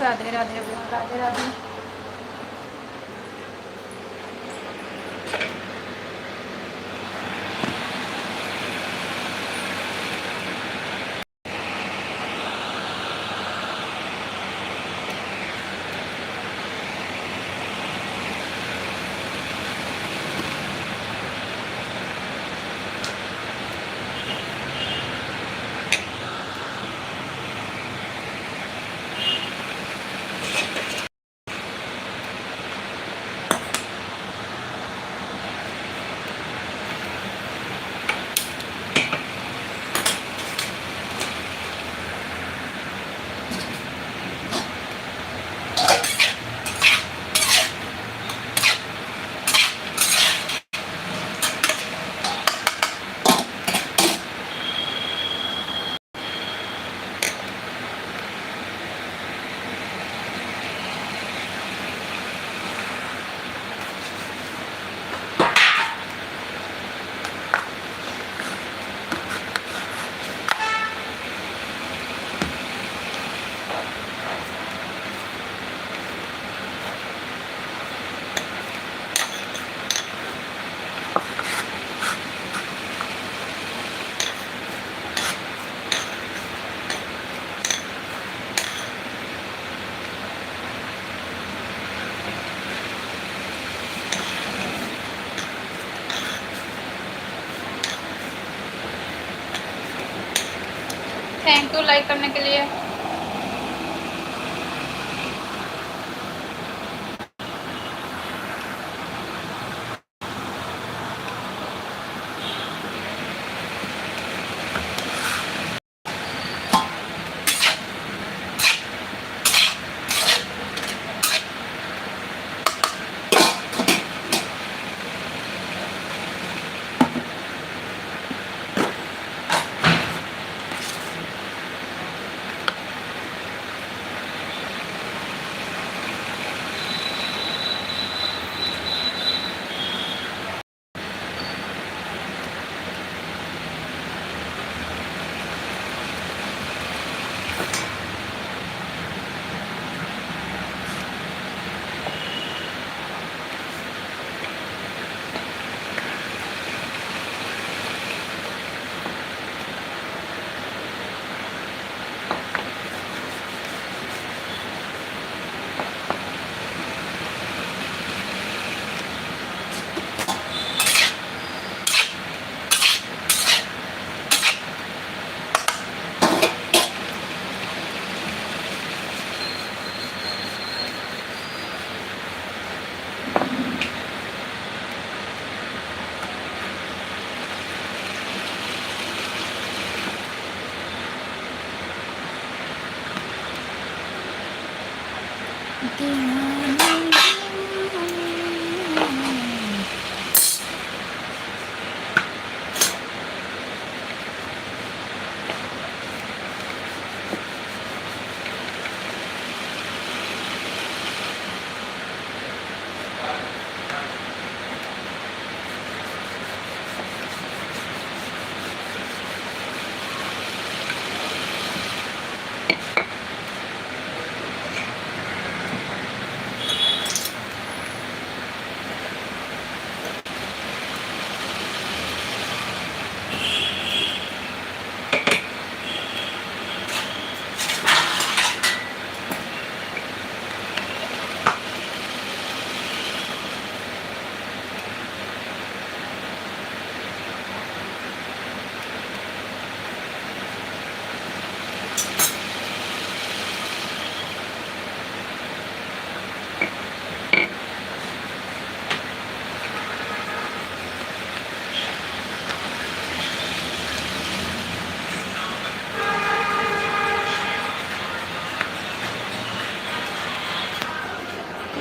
Radhe Radhe everyone, Radhe Radhe. Thank you like करने के लिए।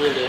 ये ले।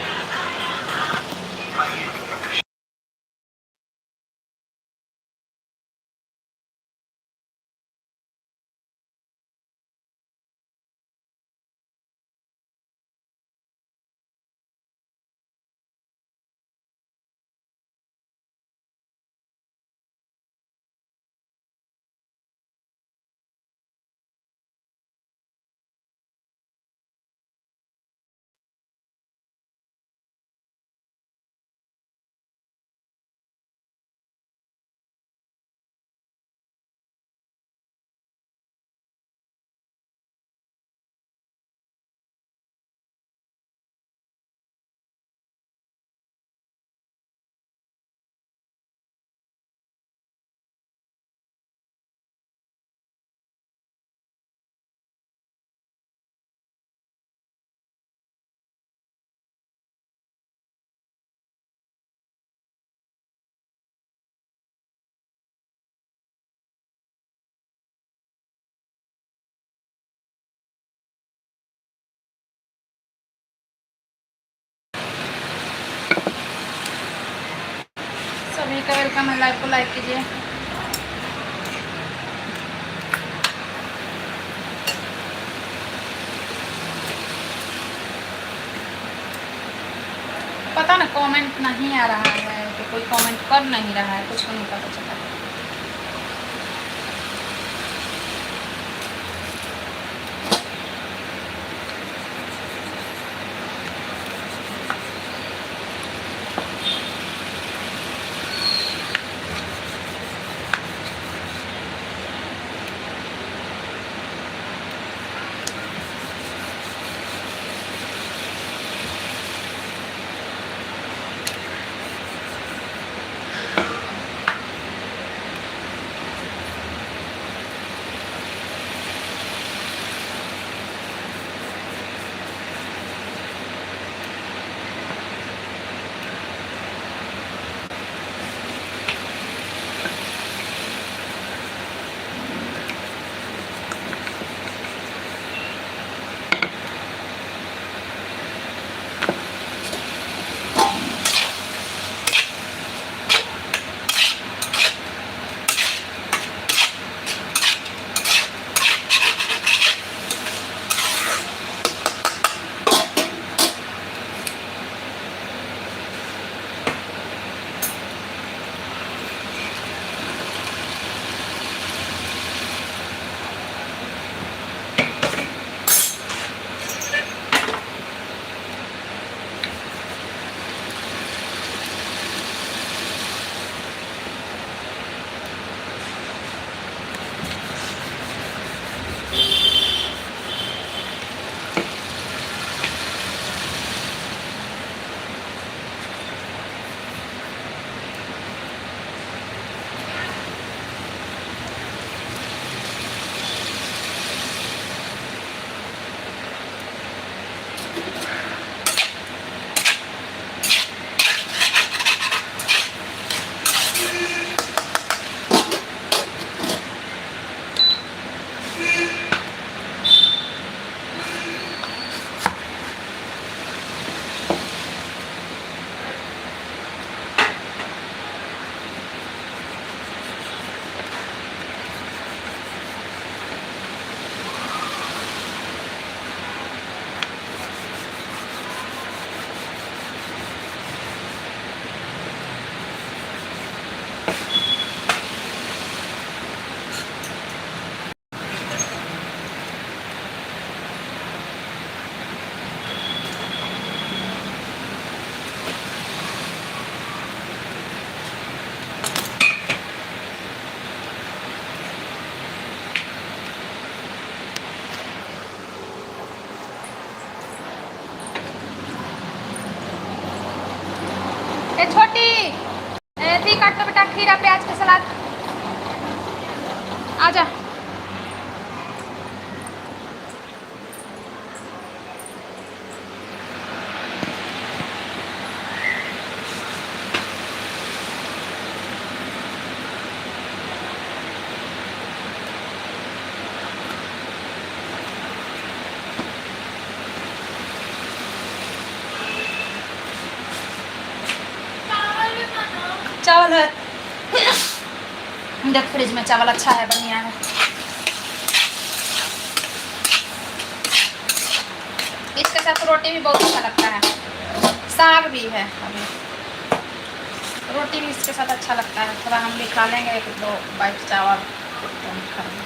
सभी का वेलकम है। लाइव को लाइक कीजिए। पता ना कमेंट नहीं आ रहा है तो कोई कमेंट कर नहीं रहा है, कुछ नहीं पता चला। ए छोटी ऐसी काट लो बेटा, खीरा प्याज के सलाद। आजा। चावल है, देख फ्रिज में चावल अच्छा है, बढ़िया है। इसके साथ रोटी भी बहुत अच्छा लगता है, साग भी है अभी, रोटी भी इसके साथ अच्छा लगता है। थोड़ा हम भी खा लेंगे, एक दो बाइट चावल तो खा लेंगे।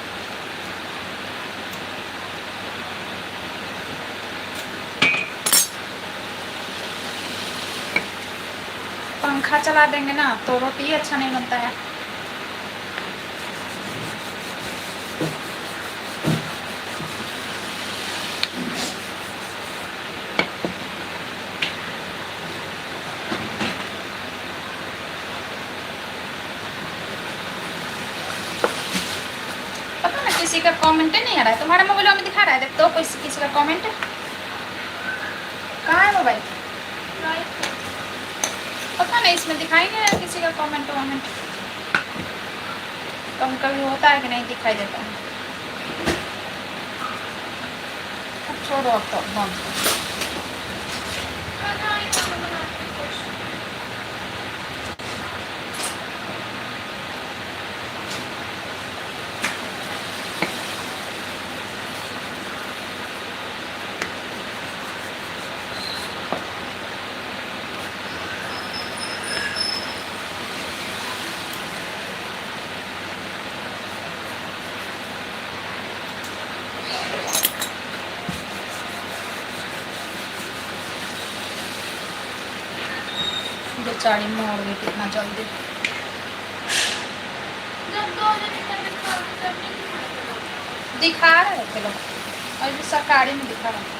पंखा चला देंगे ना तो रोटी अच्छा नहीं बनता है। पता ना किसी का कमेंट नहीं आ रहा है, तुम्हारे मोबाइल में दिखा रहा है, देख तो कोई किसी का कमेंट कहाँ है मोबाइल? पता नहीं, इसमें दिखाई नहीं रहा किसी का कमेंट वमेंट। कभी कभी होता है कि नहीं दिखाई देता है। अब छोड़ो, अब तो बंद करो। बेचारी मर गई कितना जल्दी। दिखा रहे थे लोग, अभी सरकारी में दिखा रहे थे।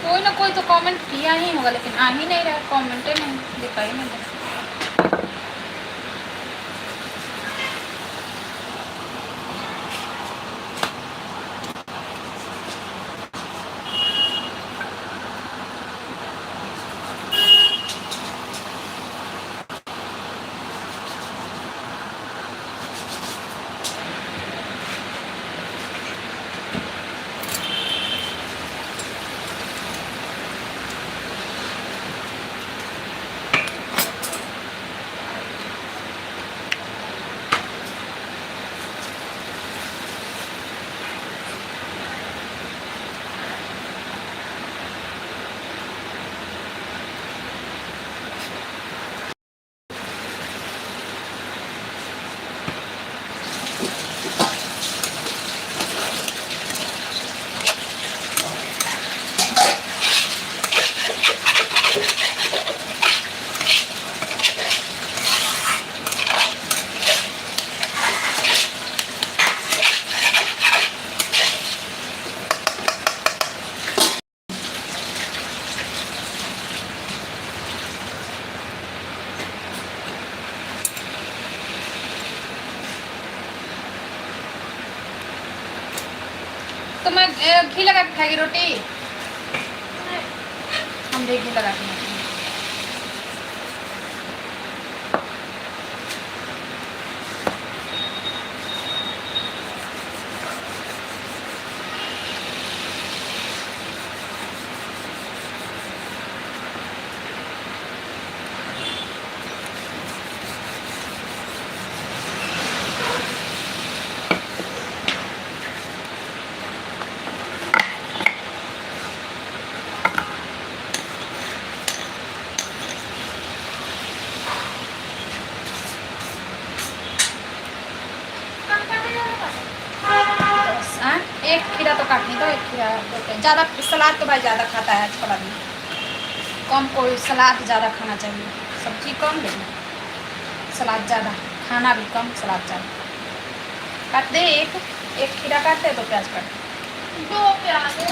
कोई ना कोई तो कमेंट किया ही होगा, लेकिन आ ही नहीं रहा, कमेंट नहीं दिखाई नहीं दे। तो मैं घी लगा के खाएगी रोटी, हम भी घी लगा के खाएंगे। एक खीरा तो काटनी दो, एक खीरा ज़्यादा, सलाद तो भाई ज़्यादा खाता है आजकल आदमी, कम कोई सलाद ज़्यादा खाना चाहिए, सब्जी कम लेना, सलाद ज़्यादा, खाना भी कम, सलाद ज़्यादा। काट दे, एक खीरा काट दे, 2 प्याज काट दे। 2 प्याज है,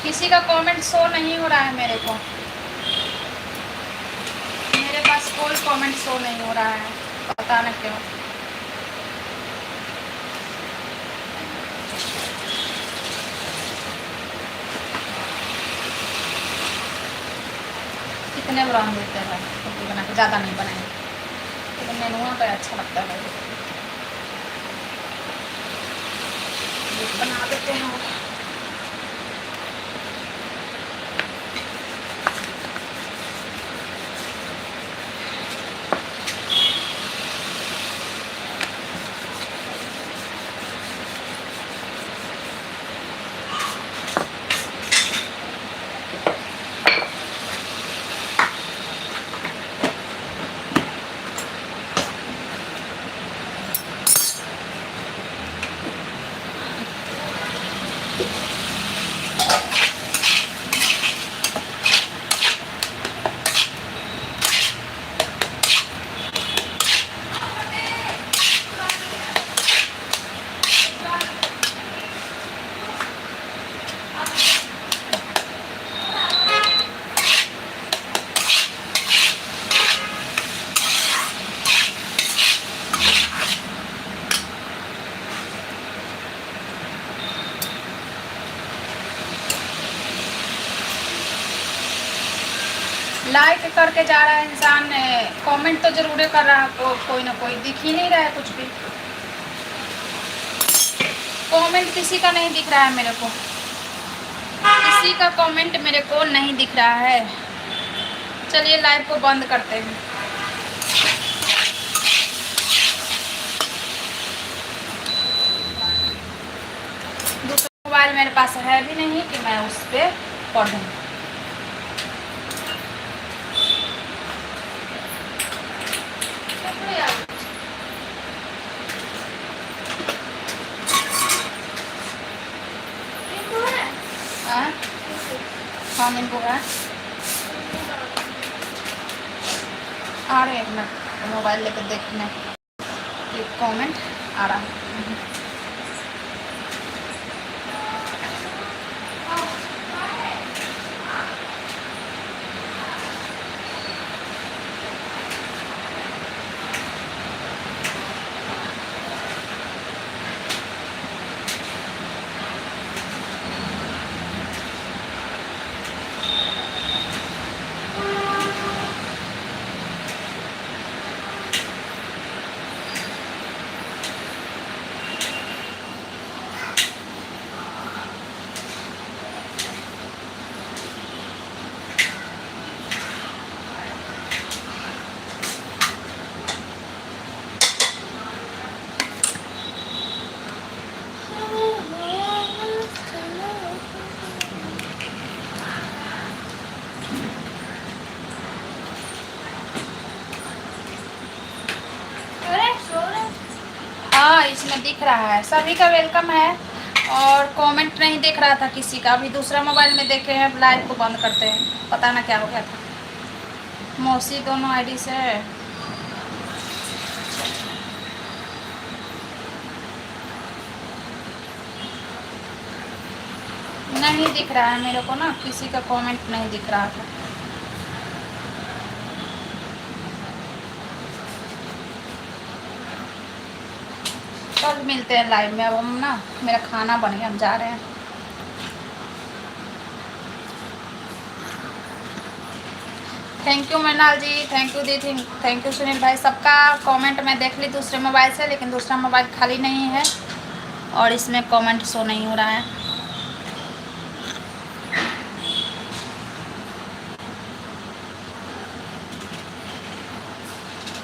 किसी का कमेंट शो नहीं हो रहा है मेरे को, मेरे पास कोई कमेंट शो नहीं हो रहा है, पता नहीं क्यों। कितने ब्राउन देते हैं रोटी बना के, ज़्यादा नहीं बनाएंगे, लेकिन मेनुआ तो अच्छा लगता है, बना देते हैं। लाइक करके जा रहा है इंसान, कमेंट तो जरूर कर रहा है, कोई ना कोई दिख ही नहीं रहा है कुछ भी। कमेंट किसी का नहीं दिख रहा है मेरे को, किसी का कमेंट मेरे को नहीं दिख रहा है। चलिए लाइव को बंद करते हैं। दूसरा मोबाइल मेरे पास है भी नहीं कि मैं उस पर पढ़ूँ। हाँ नींबू है। आ रहे एक मिनट, मोबाइल लेकर देखने, एक कमेंट आ रहा है। इसमें दिख रहा है, सभी का वेलकम है। और कमेंट नहीं देख रहा था किसी का। अभी दूसरा मोबाइल में देखे हैं, लाइव को बंद करते हैं, पता ना क्या हो गया था। मौसी दोनों आईडी से नहीं दिख रहा है मेरे को ना, किसी का कमेंट नहीं दिख रहा था। कल मिलते हैं लाइव में। अब हम ना, मेरा खाना बन गया, हम जा रहे हैं। Thank you Mrinal ji, thank you दीदी, थैंक यू सुनील भाई। सबका कमेंट मैं देख ली दूसरे मोबाइल से, लेकिन दूसरा मोबाइल खाली नहीं है और इसमें कमेंट शो नहीं हो रहा है।